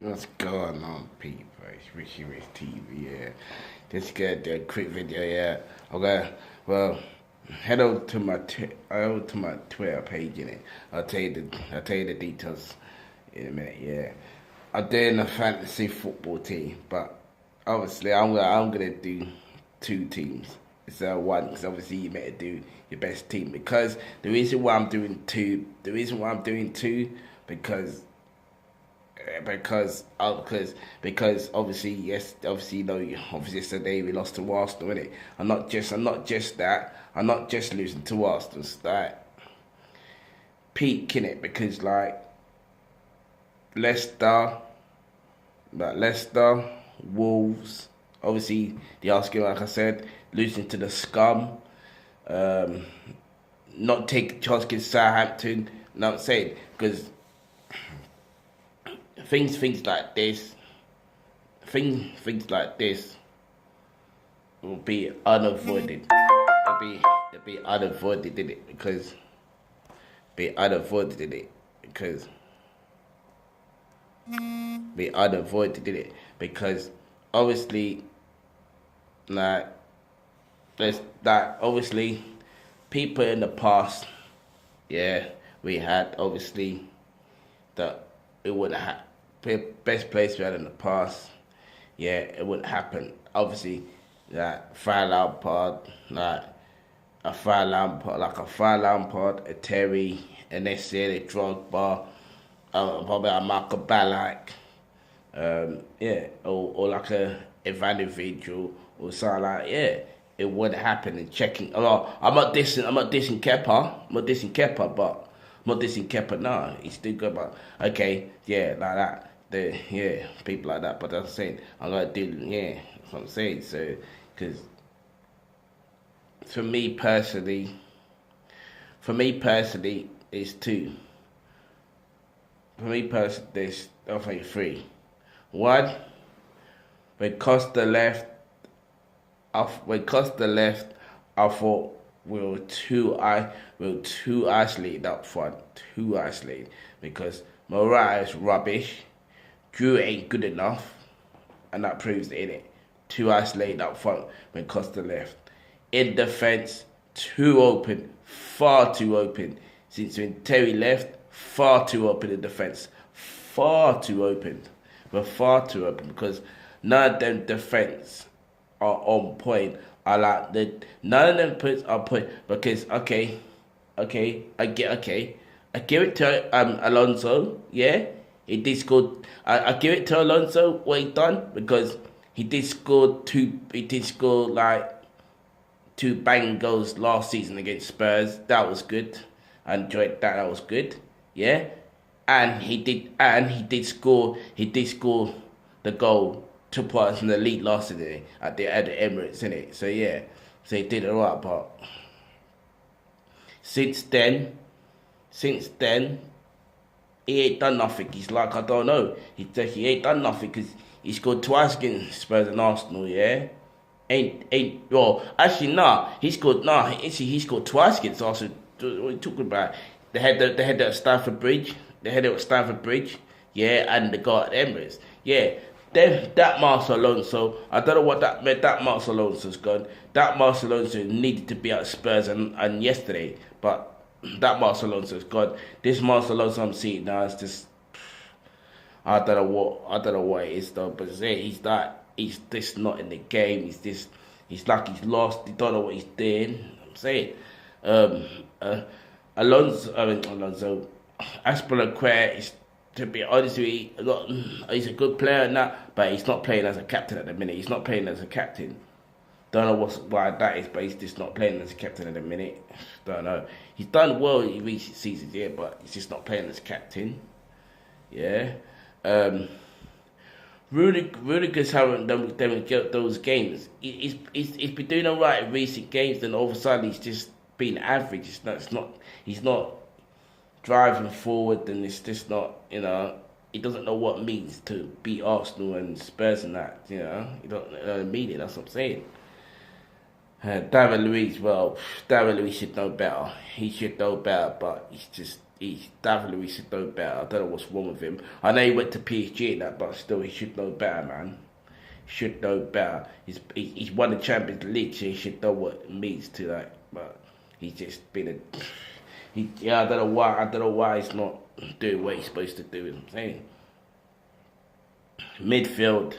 What's going on, people? It's Richie Rich TV, yeah. Just gonna do a quick video, yeah. Okay, well, head over to my Twitter page in it. I'll tell you the details in a minute, yeah. I'm doing a fantasy football team, but obviously I'm gonna do two teams. It's one because obviously you better do your best team because the reason why I'm doing two because because obviously yes obviously obviously yesterday we lost to Arsenal, innit? I'm not just losing to Arsenal. It's like peak in it because like Leicester Leicester, Wolves, obviously the Arsenal, like I said, losing to the scum, um, not taking chance against Southampton. You know what I'm saying? Because things like this, things like this will be unavoided. They'll be unavoided in it because be unavoided in it because obviously like there's that obviously people in the past, yeah, we had obviously that it wouldn't have best place we had in the past, yeah, it wouldn't happen. Obviously, like Fry Lampard, like a Fry Lampard, a Terry, and they said a Drogba, probably a Marco Ballack, yeah, or like a Ivanovic or something like yeah, it would happen and checking. Oh, I'm not dissing Kepa, but I'm not dissing Kepa. No, he's still good, but okay, yeah, like that. Yeah, people like that. But that's what I'm saying. I'm gonna do yeah, that's what I'm saying. So, because for me personally, it's two. For me personally, there's I think three. One, because the left because the left, I thought we were too isolated up front, too isolated because Morata is rubbish, Drew ain't good enough, and that proves it in it. Too isolated up front when Costa left. In defence, too open, far too open. Since when Terry left, far too open in defence, far too open. We're far too open because none of them defence are on point. I like the none of them puts are point because I give it to Alonso. Yeah, he did score. I give it to Alonso what he done because he did score two. He did score like two bang goals last season against Spurs. That was good. I enjoyed that. That was good. Yeah, and he did score. He did score the goal to put us in the league last season at the Emirates, innit? So yeah, so he did alright. But since then, since then, he ain't done nothing. He's like I don't know. He ain't done nothing because he scored twice against Spurs and Arsenal. Yeah, ain't well actually nah. He scored twice against Arsenal. What are you talking about? The header at Stamford Bridge. The header at Stamford Bridge. Yeah, and the goal at Emirates. Yeah. Then that Marcel Alonso, I don't know what that meant. That Marcel Alonso's gone. That Marcel Alonso needed to be at Spurs and yesterday, but that Marcel Alonso's gone. This Marcel Alonso I'm seeing now is just I don't know what it is though. But he's just not in the game. He's like he's lost. He don't know what he's doing. I'm saying, um, uh, Alonso, Aspilicueta is, to be honest with you, he's a good player and that, but he's not playing as a captain at the minute. He's not playing as a captain. Don't know why that is, but he's just not playing as a captain at the minute. Don't know. He's done well in recent seasons, yeah, but he's just not playing as captain. Yeah. Um, Rudiger's haven't done those games. He's been doing alright in recent games, then all of a sudden he's just been average. He's not driving forward, and it's just not, he doesn't know what it means to beat Arsenal and Spurs and that, he don't mean it, that's what I'm saying. David Luiz should know better. He should know better, but he's just he definitely should know better. I don't know what's wrong with him. I know he went to PSG and that, but still, he should know better, man. Should know better. He's won the Champions League, so he should know what it means to that. But he's just been I don't know why. I don't know why he's not doing what he's supposed to do. I'm saying midfield.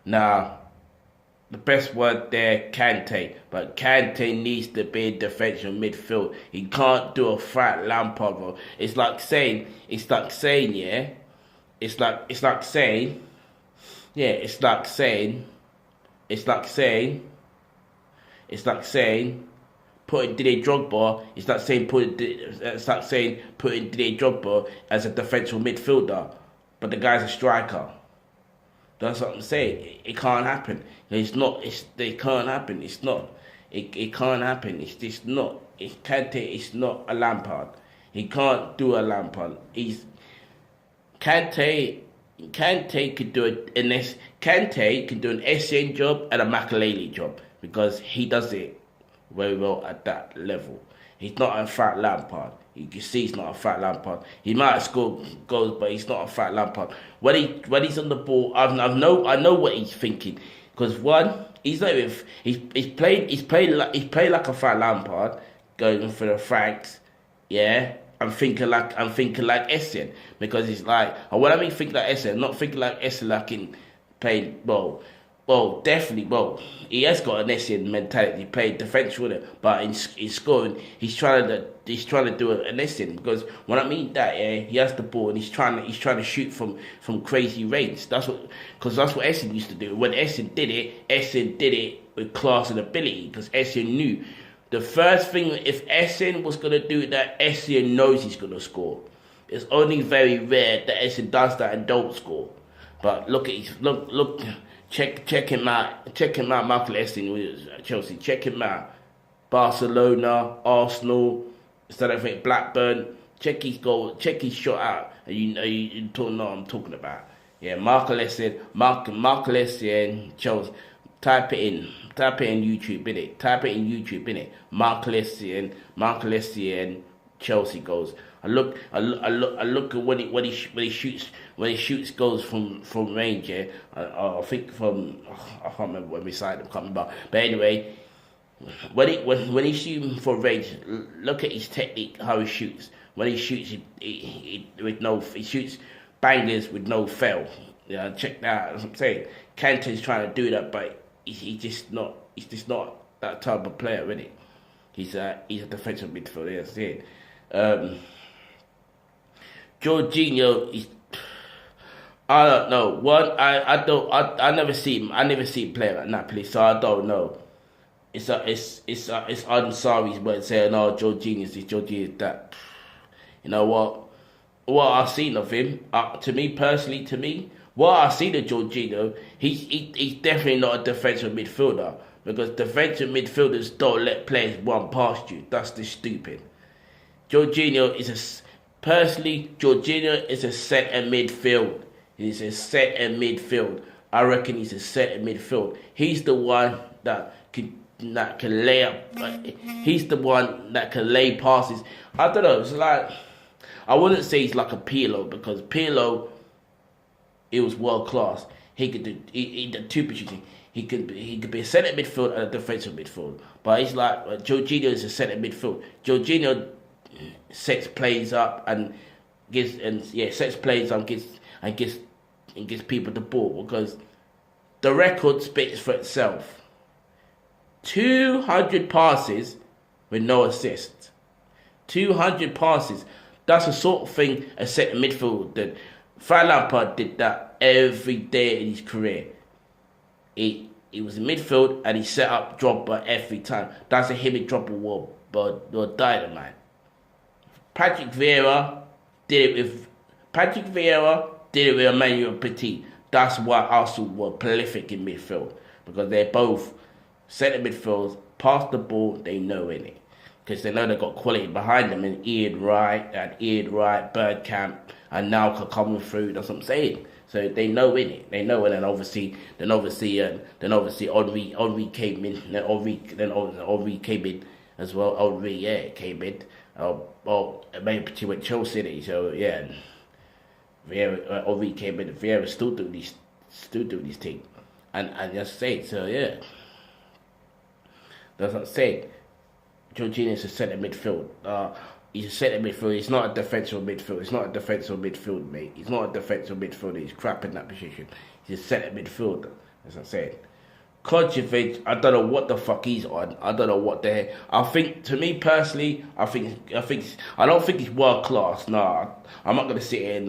Now, the best word there, Kante. But Kante needs to be in defensive midfield. He can't do a Frank Lampard, bro. It's like saying, yeah. It's like saying, it's like saying, putting Didier Drogba. It's like saying putting Didier Drogba as a defensive midfielder, but the guy's a striker. That's what I'm saying. It can't happen. It can't happen. It can't happen. It's just not. Kante is not a Lampard. He can't do a Lampard. Kante could do Kante can do an SN job and a Makelele job because he does it very well at that level. He's not a fat Lampard. You can see he's not a fat Lampard. He might have scored goals, but he's not a fat Lampard. When he's on the ball, I know what he's thinking. Because one, he's played like a fat Lampard, going for the Franks, yeah. I'm thinking like Essien, because it's like, and when I mean think like Essien, not thinking like Essien like in playing definitely, he has got an Essien mentality, playing defense with it, but in scoring, he's trying to do an Essien, because when I mean that, yeah, he has the ball and he's trying to shoot from crazy range. That's what Essien used to do. When Essien did it with class and ability, because Essien knew. The first thing, if Essien was going to do that, Essien knows he's going to score. It's only very rare that Essien does that and don't score. But check him out. Check him out, Michael Essien with Chelsea. Check him out. Barcelona, Arsenal, instead of Blackburn. Check his goal. Check his shot out. And you don't know what I'm talking about. Yeah, Michael Essien, Chelsea. Type it in YouTube, innit? Michael Essien, Chelsea goals. I look at when he shoots goals from range. Yeah, I think from I can't remember when we signed him. Can't remember. But anyway, when he's shooting from range, look at his technique, how he shoots. When he shoots, he shoots bangers with no fail. Yeah, check that out. That's what I'm saying. Kante's trying to do that, but he's just not that type of player, really. He's a defensive midfielder, that's it. Jorginho is, I don't know. I never see him play at Napoli, so I don't know. It's Ansari's way of saying, "No, Jorginho is this, Jorginho is that." You know what I've seen of him, to me, what I've seen of Jorginho, he's definitely not a defensive midfielder, because defensive midfielders don't let players run past you. That's just stupid. Jorginho is a centre midfield. He's a centre midfield. I reckon he's a centre midfield. He's the one that can lay up. He's the one that can lay passes. I don't know. It's like, I wouldn't say he's like a Pirlo, because Pirlo, he was world class. He could do two positions. He could be a centre midfield and a defensive midfield. But he's like, Jorginho is a centre midfield. Jorginho sets plays up and gives people the ball, because the record speaks for itself. 200 passes with no assists. 200 passes. That's the sort of thing a centre midfield did. Frank Lampard did that every day in his career. He was in midfield and he set up Drogba every time. That's a him and Drogba were dynamite. Patrick Vieira did it with Emmanuel Petit. That's why Arsenal were prolific in midfield, because they're both centre midfielders, pass the ball, they know in it. Because they know they've got quality behind them, and Ian Wright, Bergkamp, and now coming through. That's what I'm saying. So they know in it. They know it, and obviously Henry came in. Then Henry came in as well. Henry came in. Well, maybe she went Chelsea, so yeah. Vieira, Ori came in. Vieira still do these things, and just say so. Yeah, that's what I'm saying. Jorginho is a centre midfield. He's a centre midfield. He's not a defensive midfield. He's not a defensive midfield, mate. He's not a defensive midfielder. He's crap in that position. He's a centre midfielder. As I said. Kovacic, I don't know what the fuck he's on. I don't know what the heck. I think, to me personally, I don't think he's world class. Nah, I'm not gonna sit here and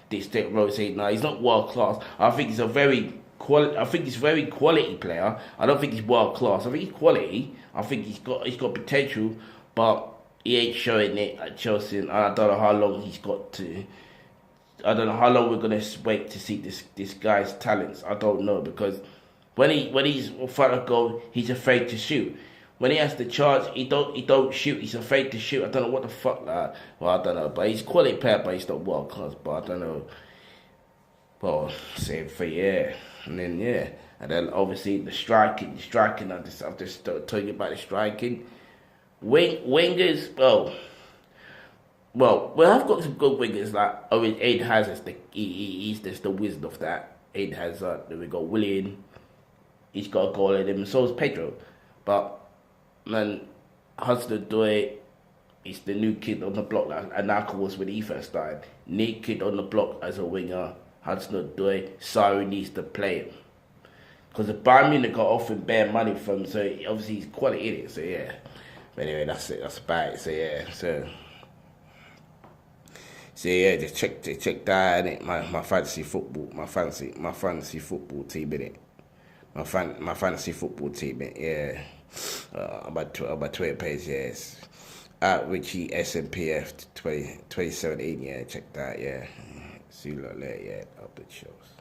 this Rose. Nah, he's not world class. I think he's a very very quality player. I don't think he's world class. I think he's quality. I think he's got potential, but he ain't showing it at Chelsea. And I don't know how long he's got to. I don't know how long we're gonna wait to see this guy's talents. I don't know, because when he's in front of goal, he's afraid to shoot. When he has the charge, he don't shoot. He's afraid to shoot. I don't know what the fuck that. Well, I don't know, but he's a quality player, but he's not world class. But I don't know. Well, same for and then obviously the striking. I've just told you about the striking. Wingers, well, I've got some good wingers like Aiden Hazard. He's just the wizard of that. Aiden Hazard. Then we got Willian. He's got a goal in him, and so is Pedro. But man, Hudson-Odoi is the new kid on the block. Like Anaka was when he first started. New kid on the block as a winger. Hudson-Odoi, Sarri needs to play him. Because the Bayern Munich got offering bare money from him, so obviously he's quality in it. So yeah. But anyway, that's it. That's about it. So yeah. So yeah, just check that innit? My fantasy football team innit? My fantasy football team, yeah. On my Twitter page, yes. At Richie SMPF 2017, yeah. Check that, yeah. See you later, yeah. Up the shows.